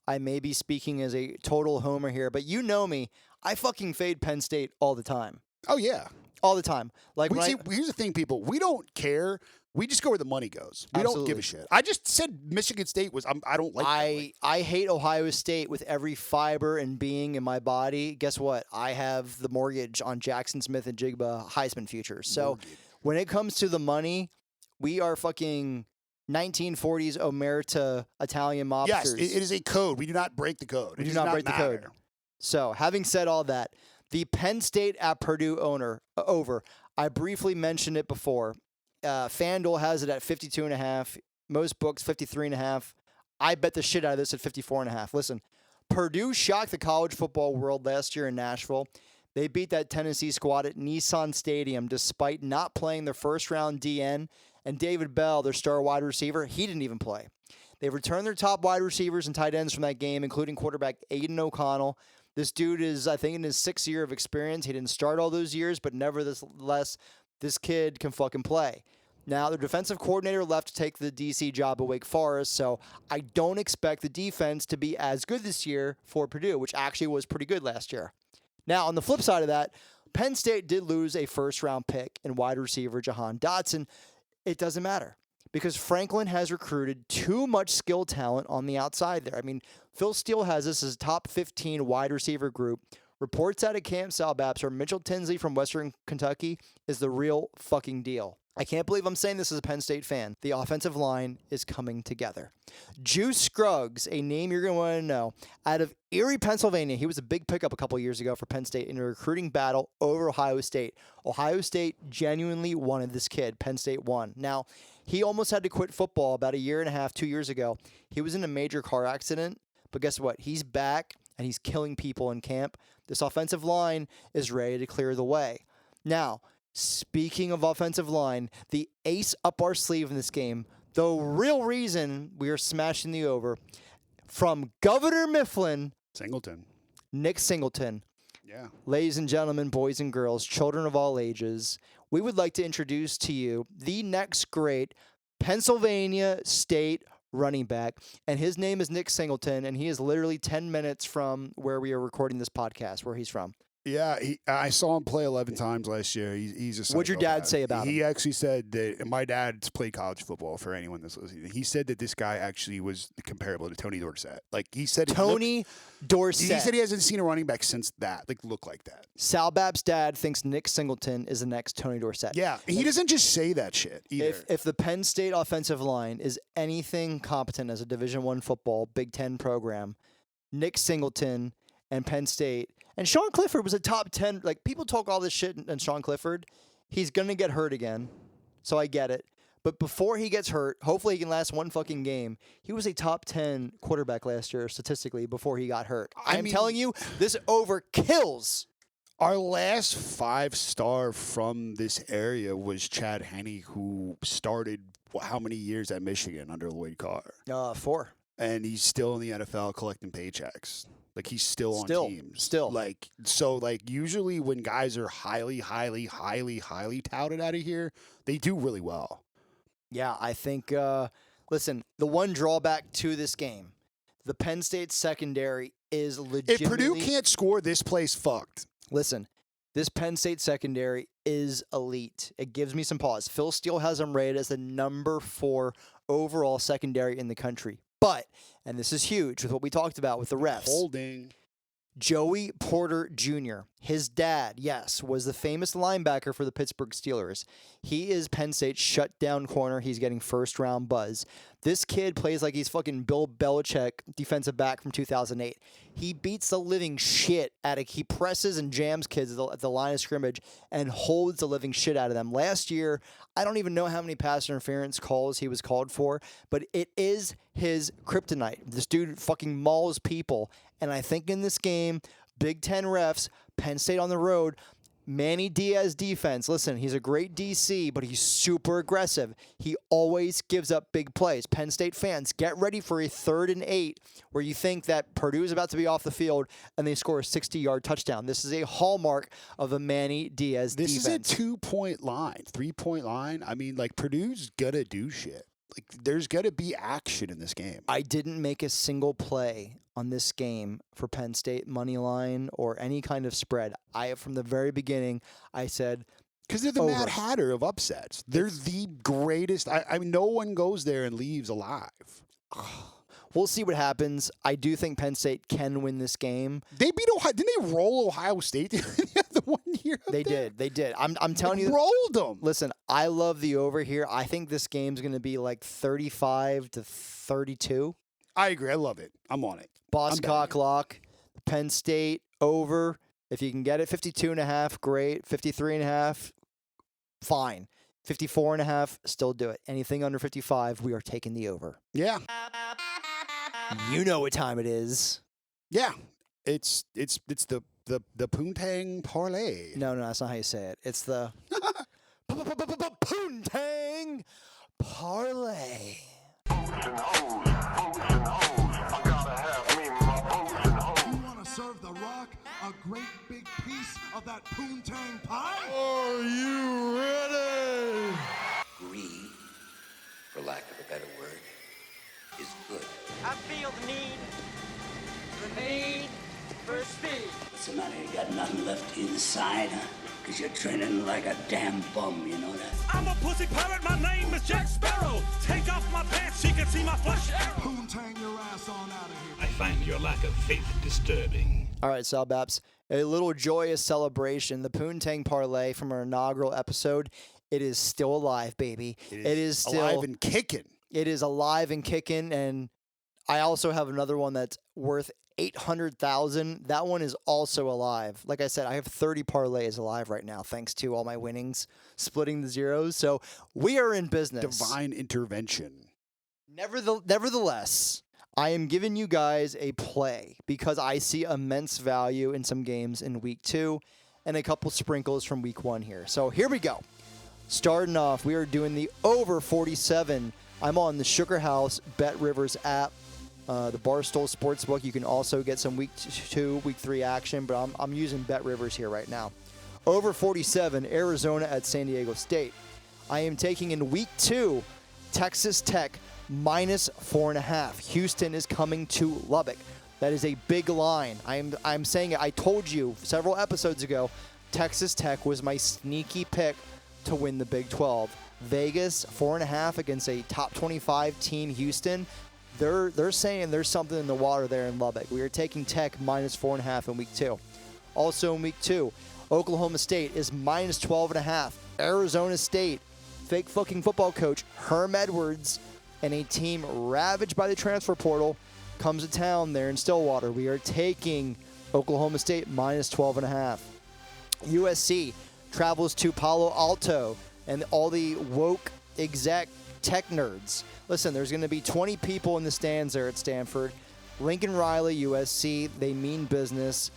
A: I may be speaking as a total homer here, but you know me. I fucking fade Penn State all the time.
B: Oh, yeah.
A: All the time. Like,
B: here's the thing, people. We don't care. We just go where the money goes. We don't give a shit. I just said Michigan State was. I don't like.
A: I hate Ohio State with every fiber and being in my body. Guess what? I have the mortgage on Jackson Smith and Jigba Heisman futures. So when it comes to the money, we are fucking 1940s Omerta Italian mobsters.
B: Yes, it is a code. We do not break the code.
A: We do not break the code. So having said all that, the Penn State at Purdue over. I briefly mentioned it before. FanDuel has it at 52.5. Most books 53.5. I bet the shit out of this at 54.5. Listen, Purdue shocked the college football world last year in Nashville. They beat that Tennessee squad at Nissan Stadium despite not playing their first round DN. And David Bell, their star wide receiver, he didn't even play. They returned their top wide receivers and tight ends from that game, including quarterback Aiden O'Connell. This dude is, I think, in his 6th year of experience. He didn't start all those years, but nevertheless, this kid can fucking play. Now, the defensive coordinator left to take the DC job at Wake Forest, so I don't expect the defense to be as good this year for Purdue, which actually was pretty good last year. Now, on the flip side of that, Penn State did lose a first-round pick in wide receiver Jahan Dotson. It doesn't matter because Franklin has recruited too much skill talent on the outside there. I mean, Phil Steele has this as a top 15 wide receiver group. Reports out of Camp Salbaps or Mitchell Tinsley from Western Kentucky is the real fucking deal. I can't believe I'm saying this as a Penn State fan. The offensive line is coming together. Juice Scruggs, a name you're going to want to know, out of Erie, Pennsylvania. He was a big pickup a couple years ago for Penn State in a recruiting battle over Ohio State. Ohio State genuinely wanted this kid. Penn State won. Now, he almost had to quit football about a year and a half, 2 years ago. He was in a major car accident, but guess what? He's back, and he's killing people in camp. This offensive line is ready to clear the way. Now, speaking of offensive line, the ace up our sleeve in this game, the real reason we are smashing the over, from Governor Mifflin, Nick Singleton.
B: Yeah.
A: Ladies and gentlemen, boys and girls, children of all ages, we would like to introduce to you the next great Pennsylvania State running back, and his name is Nick Singleton, and he is literally 10 minutes from where we are recording this podcast, where he's from.
B: Yeah, I saw him play 11 times last year. He's a psychopath.
A: What'd your dad say about him?
B: He actually said that my dad's played college football, for anyone that's listening. He said that this guy actually was comparable to Tony Dorsett. Like, he said
A: Dorsett.
B: He said he hasn't seen a running back since that, like, look like that.
A: Salbaps' dad thinks Nick Singleton is the next Tony Dorsett.
B: Yeah, he doesn't just say that shit either.
A: If the Penn State offensive line is anything competent as a Division I football Big Ten program, Nick Singleton and Penn State. And Sean Clifford was a top 10. Like, people talk all this shit, and Sean Clifford, he's going to get hurt again. So I get it. But before he gets hurt, hopefully he can last one fucking game. He was a top 10 quarterback last year, statistically, before he got hurt. I'm telling you, this over kills.
B: Our last 5-star from this area was Chad Henne, who started how many years at Michigan under Lloyd Carr?
A: 4.
B: And he's still in the NFL collecting paychecks. Like, he's still on teams. Like, so, like, usually when guys are highly touted out of here, they do really well.
A: Yeah, I think, listen, the one drawback to this game, the Penn State secondary is legitimately...
B: If Purdue can't score, this place fucked.
A: Listen, this Penn State secondary is elite. It gives me some pause. Phil Steele has them rated as the number 4 overall secondary in the country. But, and this is huge with what we talked about with the refs.
B: Holding.
A: Joey Porter Jr., his dad, yes, was the famous linebacker for the Pittsburgh Steelers. He is Penn State's shutdown corner. He's getting first-round buzz. This kid plays like he's fucking Bill Belichick, defensive back from 2008. He beats the living shit out of, he presses and jams kids at the line of scrimmage and holds the living shit out of them. Last year, I don't even know how many pass interference calls he was called for, but it is his kryptonite. This dude fucking mauls people. And I think in this game, Big Ten refs, Penn State on the road, Manny Diaz defense. Listen, he's a great DC, but he's super aggressive. He always gives up big plays. Penn State fans, get ready for a 3rd and 8 where you think that Purdue is about to be off the field and they score a 60-yard touchdown. This is a hallmark of a Manny Diaz defense.
B: This is a 2-point line, 3-point line. I mean, like, Purdue's gonna do shit. Like, there's got to be action in this game.
A: I didn't make a single play on this game for Penn State money line or any kind of spread. From the very beginning, I said,
B: because they're the Mad Hatter of upsets. They're the greatest. I mean, no one goes there and leaves alive.
A: We'll see what happens. I do think Penn State can win this game.
B: They beat Ohio. Didn't they roll Ohio State the one year?
A: They did. I'm telling you.
B: Rolled them.
A: Listen, I love the over here. I think this game's going to be like 35-32.
B: I agree. I love it. I'm on it.
A: Boscock lock. Penn State over. If you can get it, 52.5, great. 53.5, fine. 54.5, still do it. Anything under 55, we are taking the over.
B: Yeah.
A: You know what time it is.
B: Yeah. It's the Poontang Parlay.
A: No, that's not how you say it. It's the Poontang Parlay.
K: Serve the Rock a great big piece of that Poontang pie?
D: Are you ready?
L: Greed, for lack of a better word, is good.
M: I feel the need for speed.
L: What's the matter? You got nothing left inside, huh? Because you're training like a damn bum, you know that?
M: I'm a pussy pirate, my name is Jack Sparrow. Take off my pants, she can see my flesh arrow.
K: Poontang your ass on out of here.
N: I find your lack of faith disturbing.
A: All right, Salbaps, a little joyous celebration. The Poontang Parlay from our inaugural episode, it is still alive, baby. It is still
B: alive and kicking.
A: It is alive and kicking, and I also have another one that's worth 800,000. That one is also alive. Like I said, I have 30 parlays alive right now, thanks to all my winnings, splitting the zeros. So we are in business.
B: Divine intervention.
A: Nevertheless, I am giving you guys a play because I see immense value in some games in week 2 and a couple sprinkles from week 1 here. So here we go. Starting off, we are doing the over 47. I'm on the Sugar House Bet Rivers app. The Barstool Sportsbook. You can also get some week 2, week 3 action, but I'm using Bet Rivers here right now. Over 47, Arizona at San Diego State. I am taking in week 2, Texas Tech minus 4.5. Houston is coming to Lubbock. That is a big line. I'm saying it. I told you several episodes ago, Texas Tech was my sneaky pick to win the Big 12. Vegas 4.5 against a top 25 team, Houston. They're saying there's something in the water there in Lubbock. We are taking Tech minus 4.5 in week 2. Also in week 2, Oklahoma State is minus 12.5. Arizona State, fake fucking football coach Herm Edwards and a team ravaged by the transfer portal comes to town there in Stillwater. We are taking Oklahoma State minus 12.5. USC travels to Palo Alto, and all the woke exec tech nerds. Listen, there's going to be 20 people in the stands there at Stanford. Lincoln Riley, USC, they mean business.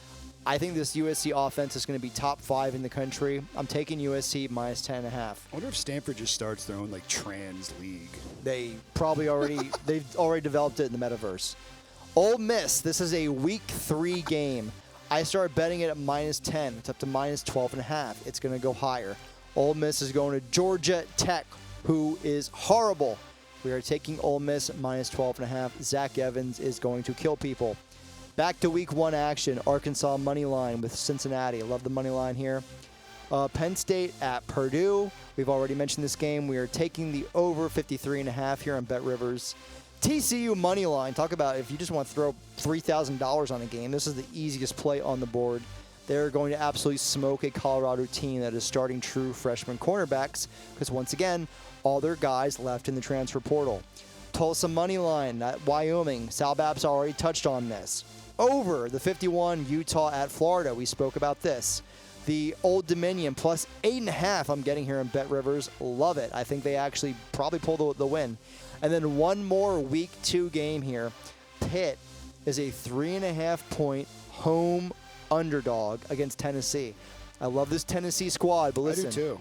A: I think this USC offense is going to be top 5 in the country. I'm taking USC minus 10.5.
B: I wonder if Stanford just starts their own like trans league.
A: They've already developed it in the metaverse. Ole Miss, this is a week 3 game. I start betting it at minus 10. It's up to minus 12.5. It's going to go higher. Ole Miss is going to Georgia Tech, who is horrible. We are taking Ole Miss minus 12.5. Zach Evans is going to kill people. Back to week 1 action. Arkansas money line with Cincinnati. I love the money line here. Penn State at Purdue. We've already mentioned this game. We are taking the over 53.5 here on Bet Rivers. TCU money line. Talk about if you just want to throw $3,000 on a game. This is the easiest play on the board. They're going to absolutely smoke a Colorado team that is starting true freshman cornerbacks because, once again, all their guys left in the transfer portal. Tulsa money line at Wyoming. Salbaps already touched on this. Over the 51, Utah at Florida. We spoke about this. The Old Dominion plus 8.5 I'm getting here in Bet Rivers. Love it. I think they actually probably pull the win. And then one more week 2 game here. Pitt is a 3.5-point home underdog against Tennessee. I love this Tennessee squad, but listen.
B: I do too.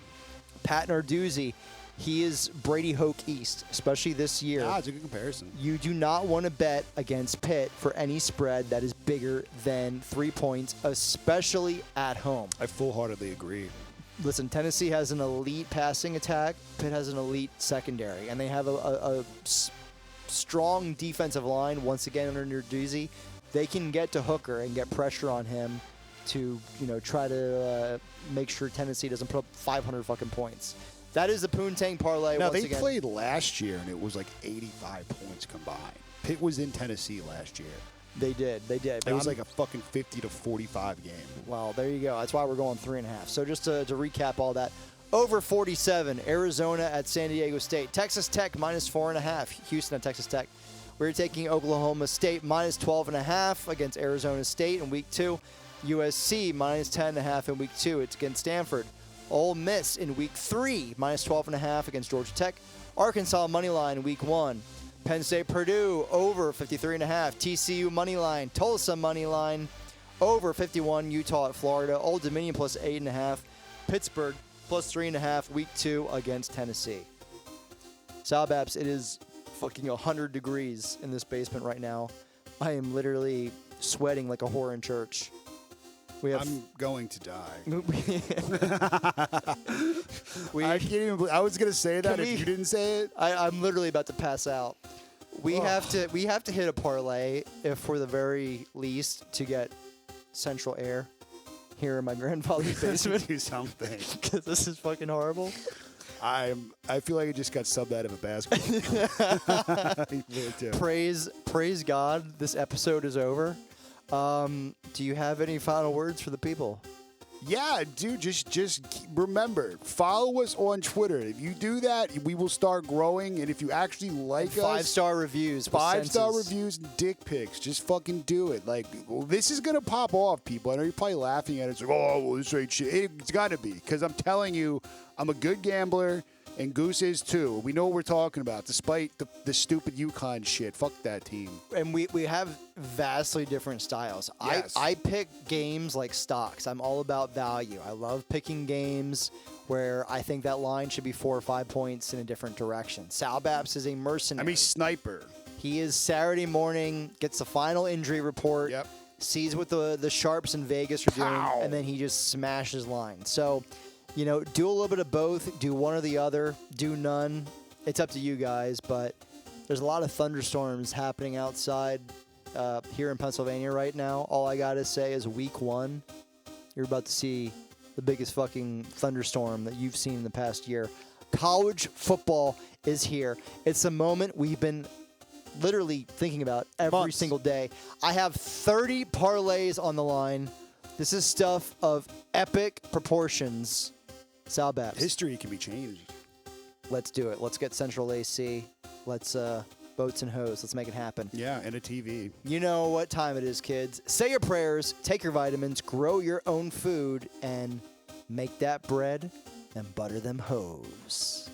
A: Pat Narduzzi, he is Brady Hoke East, especially this year.
B: Yeah, it's a good comparison.
A: You do not want to bet against Pitt for any spread that is bigger than 3 points, especially at home.
B: I full-heartedly agree.
A: Listen, Tennessee has an elite passing attack. Pitt has an elite secondary, and they have a strong defensive line. Once again, under Narduzzi, they can get to Hooker and get pressure on him to, try to make sure Tennessee doesn't put up 500 fucking points. That is the Poontang Parlay.
B: Now,
A: once
B: they
A: again.
B: played last year, and it was like 85 points combined. Pitt was in Tennessee last year.
A: They did.
B: It was like a fucking 50 to 45 game.
A: Well, there you go. That's why we're going 3.5. So just to recap all that. Over 47, Arizona at San Diego State. Texas Tech minus 4.5. Houston at Texas Tech. We're taking Oklahoma State minus 12.5 against Arizona State in week 2. USC minus 10.5 in week 2. It's against Stanford. Ole Miss in week 3 minus 12.5 against Georgia Tech. Arkansas money line in week 1. Penn State Purdue over 53.5. TCU money line. Tulsa money line over 51. Utah at Florida. Old Dominion plus 8.5. Pittsburgh plus 3.5 week 2 against Tennessee. Salbaps, it is fucking 100 degrees in this basement right now. I am literally sweating like a whore in church.
B: I'm going to die.
A: I
B: can't even. I was gonna say that if you didn't say it.
A: I'm literally about to pass out. We have to hit a parlay if for the very least to get central air. here in my grandfather's basement.
B: Do something.
A: Because this is fucking horrible.
B: I feel like I just got subbed out of a basket.
A: Praise God, this episode is over. Do you have any final words for the people?
B: Yeah, dude, just remember, follow us on Twitter. If you do that, we will start growing. And if you actually like us,
A: 5-star reviews.
B: 5-star reviews and dick pics. Just fucking do it. Like, well, this is going to pop off, people. I know you're probably laughing at it. It's like, oh, well, this ain't shit. It's got to be. Because I'm telling you, I'm a good gambler. And Goose is too. We know what we're talking about, despite the stupid UConn shit. Fuck that team.
A: And we have vastly different styles.
B: Yes.
A: I pick games like stocks. I'm all about value. I love picking games where I think that line should be 4 or 5 points in a different direction. Salbaps is a mercenary.
B: I mean, sniper.
A: He is Saturday morning, gets the final injury report, sees what the sharps in Vegas are doing, and then he just smashes lines. So, you know, do a little bit of both. Do one or the other. Do none. It's up to you guys, but there's a lot of thunderstorms happening outside here in Pennsylvania right now. All I got to say is week 1, you're about to see the biggest fucking thunderstorm that you've seen in the past year. College football is here. It's a moment we've been literally thinking about every single day. I have 30 parlays on the line. This is stuff of epic proportions. Salbaps.
B: History can be changed.
A: Let's do it. Let's get Central AC. Let's boats and hose. Let's make it happen.
B: Yeah, and a TV.
A: You know what time it is, kids. Say your prayers, take your vitamins, grow your own food, and make that bread and butter them hoes.